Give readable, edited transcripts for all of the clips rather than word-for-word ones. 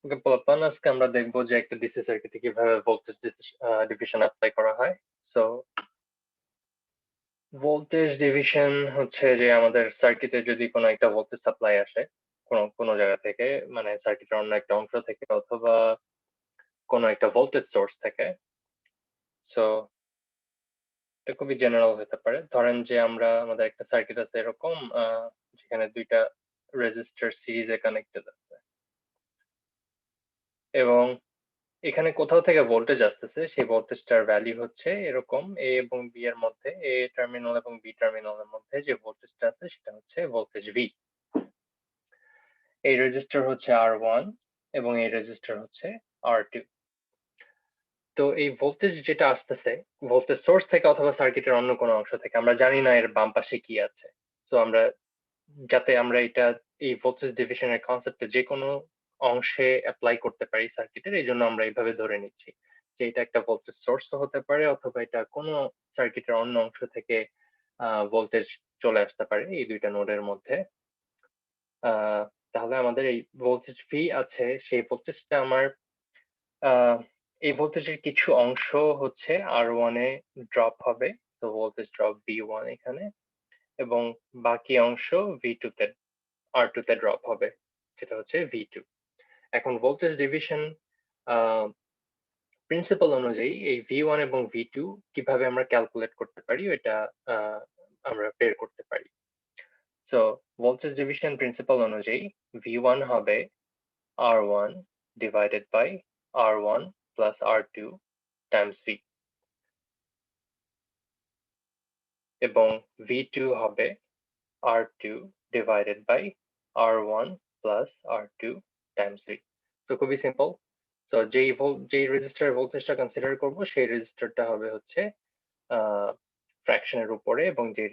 ওকে পোলাপান, আজকে আমরা দেখবো যে একটা ডিসি সার্কিটে কিভাবে ভোল্টেজ ডিভিশন অ্যাপ্লাই করা হয়। সো ভোল্টেজ ডিভিশন হচ্ছে যে আমাদের সার্কিটে যদি কোনো একটা ভোল্টেজ সাপ্লাই আসে কোনো জায়গা থেকে, মানে সার্কিটের অন্য একটা অংশ থেকে অথবা কোনো একটা ভোল্টেজ সোর্স থেকে। সো এটা খুবই জেনারেল হতে পারে। ধরেন যে আমাদের একটা সার্কিট আছে এরকম, যেখানে দুইটা রেজিস্টার সিরিজে কানেক্টেড আছে এবং এখানে কোথাও থেকে ভোল্টেজ আসতেছে, সেই ভোল্টেজটার ভ্যালু হচ্ছে এরকম এ এবং বি এর মধ্যে, এ টার্মিনাল এবং বি টার্মিনালের মধ্যে যে ভোল্টেজটা আছে সেটা হচ্ছে ভোল্টেজ ভি। এই রেজিস্টার হচ্ছে R1 এবং এই রেজিস্টার হচ্ছে R2। তো এই ভোল্টেজ যেটা আসতেছে ভোল্টেজ সোর্স থেকে অথবা সার্কিটের অন্য কোনো অংশ থেকে, আমরা জানি না এর বাম পাশে কি আছে। তো যাতে আমরা এই ভোল্টেজ ডিভিশনের কনসেপ্টে যে কোনো অংশে অ্যাপ্লাই করতে পারি সার্কিটের, এই জন্য আমরা এইভাবে ধরে নিচ্ছি যে এটা একটা ভোল্টেজ সোর্স হতে পারে অথবা এটা কোনো সার্কিটের অন্য অংশ থেকে ভোল্টেজ চলে আসতে পারে এই দুইটা নোডের মধ্যে। তাহলে আমাদের এই ভোল্টেজ ভি আছে, সেই ভোল্টেজটা এই ভোল্টেজের কিছু অংশ হচ্ছে R1 এ ড্রপ হবে, তো ভোল্টেজ ড্রপ V1 এখানে, এবং বাকি অংশ V2 তে R2 তে ড্রপ হবে, যেটা হচ্ছে V2। এখন ভোল্টেজ ডিভিশন প্রিন্সিপাল অনুযায়ী এই V1 এবং V2 কিভাবে আমরা ক্যালকুলেট করতে পারি এটা আমরা বের করতে পারি। সো ভোল্টেজ ডিভিশন প্রিন্সিপাল অনুযায়ী V1 হবে R1 divided by R1 plus R2 times V, এবং V2 হবে R2 divided by R1 plus R2 times V। তো খুবই সিম্পল। তো যেই রেজিস্টার ভোল্টেজটা কনসিডার করব সেই রেজিস্টারটা হবে হচ্ছে ফ্র্যাকশনের উপরে, এবং যে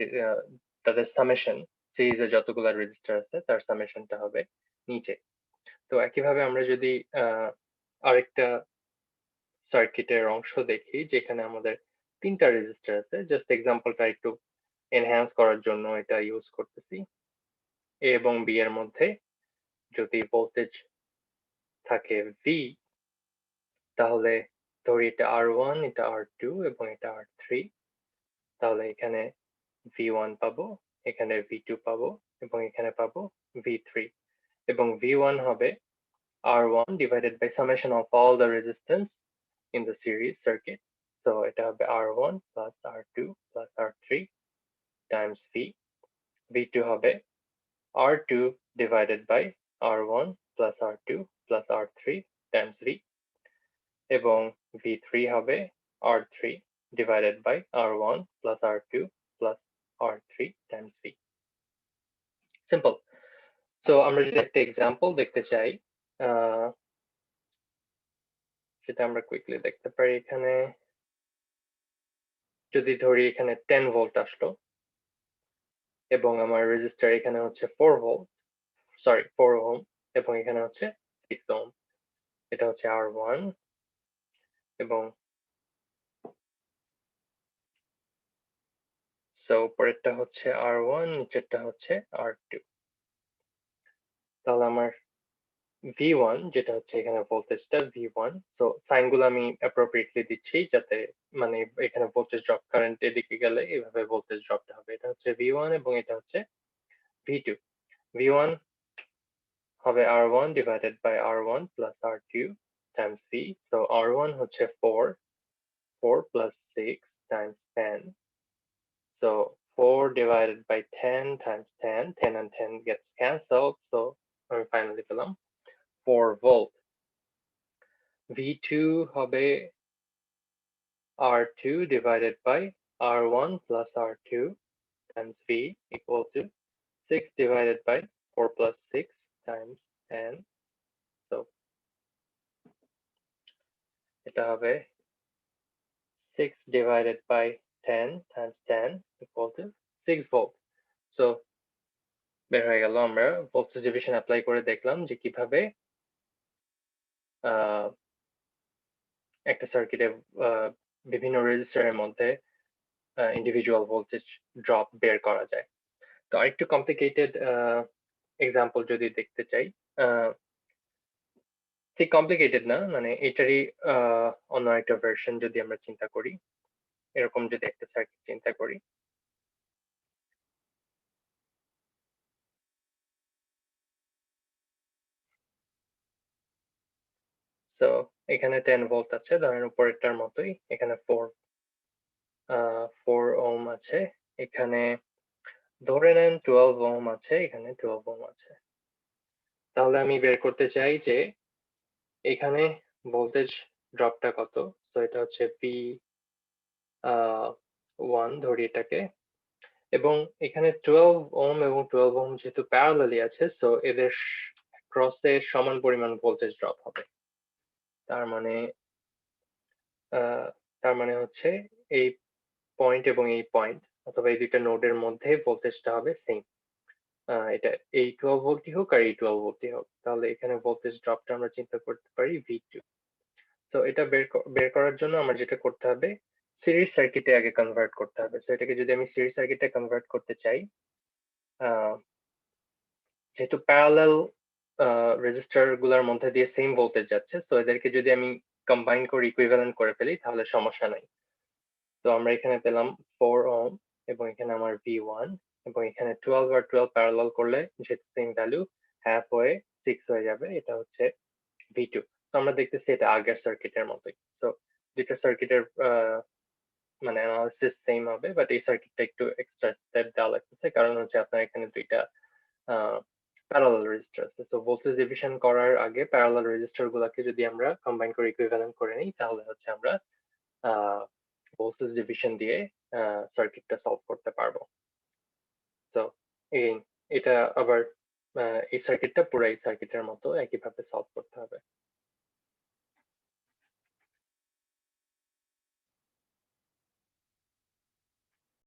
তাদের সামেশন, সিরিজে যতগুলো রেজিস্টার আছে তার সামেশনটা হবে নিচে। তো একইভাবে আমরা যদি আরেকটা সার্কিটের অংশ দেখি যেখানে আমাদের তিনটা রেজিস্টার আছে, জাস্ট এক্সাম্পলটা একটু এনহ্যান্স করার জন্য এটা ইউজ করতেছি। এ এবং বি এর মধ্যে যদি ভোল্টেজ থাকে ভি, তাহলে ধরি এটা R1, এটা R2 এবং এটা R3। তাহলে এখানে V1 পাবো, এখানে V2 পাবো এবং এখানে পাবো V3, এবং V1 হবে R1 divided by summation of all the resistance in the series circuit. So এটা হবে R1 plus R2 plus R3 times V. V2 হবে R2 divided by R1 plus R2 plus R3 times V, এবং V3 হবে R3 divided by R1 plus R2 plus R3 times V. Simple. তো আমরা যদি একটা example দেখতে চাই, সেটা আমরা কুইকলি দেখতে পারি। এখানে যদি ধরি এখানে 10 ভোল্ট আসলো এবং আমার রেজিস্টার এখানে হচ্ছে 4 ওহম, এবং এখানে হচ্ছে 6 ওহম। এটা হচ্ছে R1 এবং উপরেরটা হচ্ছে R1, নিচেরটা হচ্ছে R2। তাহলে আমার V1 যেটা হচ্ছে এখানে ভোল্টেজটা V1, তো সাইনগুলো আমি অ্যাপ্রোপ্রিয়েটলি দিচ্ছি যাতে মানে এখানে ভোল্টেজ ড্রপ, কারেন্ট এদিকে গেলে এইভাবে ভোল্টেজ ড্রপটা হবে। এটা হচ্ছে V1 এবং এটা হচ্ছে V2। V1 হবে R1 divided by R1 plus R2 times V. So R1 হচ্ছে 4 plus 6 times 10. So 4 divided by 10 times 10, 10 and 10 gets cancelled. So আমি finally পেলাম 4 volt. V2 হবে R2 divided by R1 plus R2 times V equal to 6 divided by 4 plus 6 times 10. So এটা হবে 6 divided by 10 times 10 equal to 6 volt. So বের হয়ে গেল। আমরা voltage division apply করে দেখলাম যে কিভাবে একটা সার্কিটে বিভিন্ন রেজিস্টারের মধ্যে ইন্ডিভিজুয়াল ভোল্টেজ ড্রপ বের করা যায়। তো আরেকটু কমপ্লিকেটেড এক্সাম্পল যদি দেখতে চাই, ঠিক কমপ্লিকেটেড না, মানে এটারই অন্য একটা ভার্সন যদি আমরা চিন্তা করি, এরকম যদি একটা সার্কিট চিন্তা করি। তো এখানে 10 ভোল্ট আছে, ধরেন উপরেরটার মতোই। এখানে 4 ওহম আছে, এখানে ধরে নেন 12 ওহম আছে, এখানে 12 ওহম আছে। তাহলে আমি বের করতে চাই যে এখানে ভোল্টেজ ড্রপটা কত। তো এটা হচ্ছে V1 ধরি এটাকে, এবং এখানে 12 ওহম এবং 12 ওহম যেহেতু প্যারালালি আছে, সো এদের ক্রসে সমান পরিমাণ ভোল্টেজ ড্রপ হবে। তার মানে তার মানে হচ্ছে এই পয়েন্ট এবং এই পয়েন্ট অথবা এই দুইটা নোডের মধ্যে ভোল্টেজটা হবে সেম। এটা এই 12 ভোল্টই হোক আর এই 12 ভোল্টই হোক, তাহলে এখানে ভোল্টেজ ড্রপটা আমরা চিন্তা করতে পারি V2। তো এটা বের করার জন্য আমার যেটা করতে হবে, সিরিজ সার্কিটে আগে কনভার্ট করতে হবে। তো এটাকে যদি আমি সিরিজ সার্কিটে কনভার্ট করতে চাই, যেহেতু প্যারালাল রেজিস্টার গুলার মধ্যে দিয়ে সেম ভোল্টেজ যাচ্ছে, তো এদেরকে যদি আমি কম্বাইন করে ইকুইভ্যালেন্ট করে ফেলি তাহলে সমস্যা নাই। তো আমরা এখানে পেলাম 4 ওহম, এবং এখানে আমার V1, এবং এখানে 12 আর 12 প্যারালাল করলে যেহেতু সেম ভ্যালু, হাফ হয়ে 6 হয়ে যাবে, এটা হচ্ছে V2। তো আমরা দেখতেছি এটা আগের সার্কিটের মতোই। তো দুইটা সার্কিটের মানে অ্যানালিসিস সেম হবে, বাট এই সার্কিটটা একটু এক্সট্রা স্টেপ দেওয়া লাগতেছে, কারণ হচ্ছে আপনার এখানে দুইটা প্যারালাল রেজিস্টার আছে। তো ভোল্টেজ ডিভিশন করার আগে প্যারালাল রেজিস্টার গুলাকে যদি আমরা কম্বাইন করে ইকুইভ্যালেন্ট করে নিই, তাহলে হচ্ছে আমরা ভোল্টেজ ডিভিশন দিয়ে সার্কিটটা সলভ করতে পারবো। তো এই এটা আবার এই সার্কিটটা পুরো এই সার্কিটের মতো একইভাবে সলভ করতে হবে।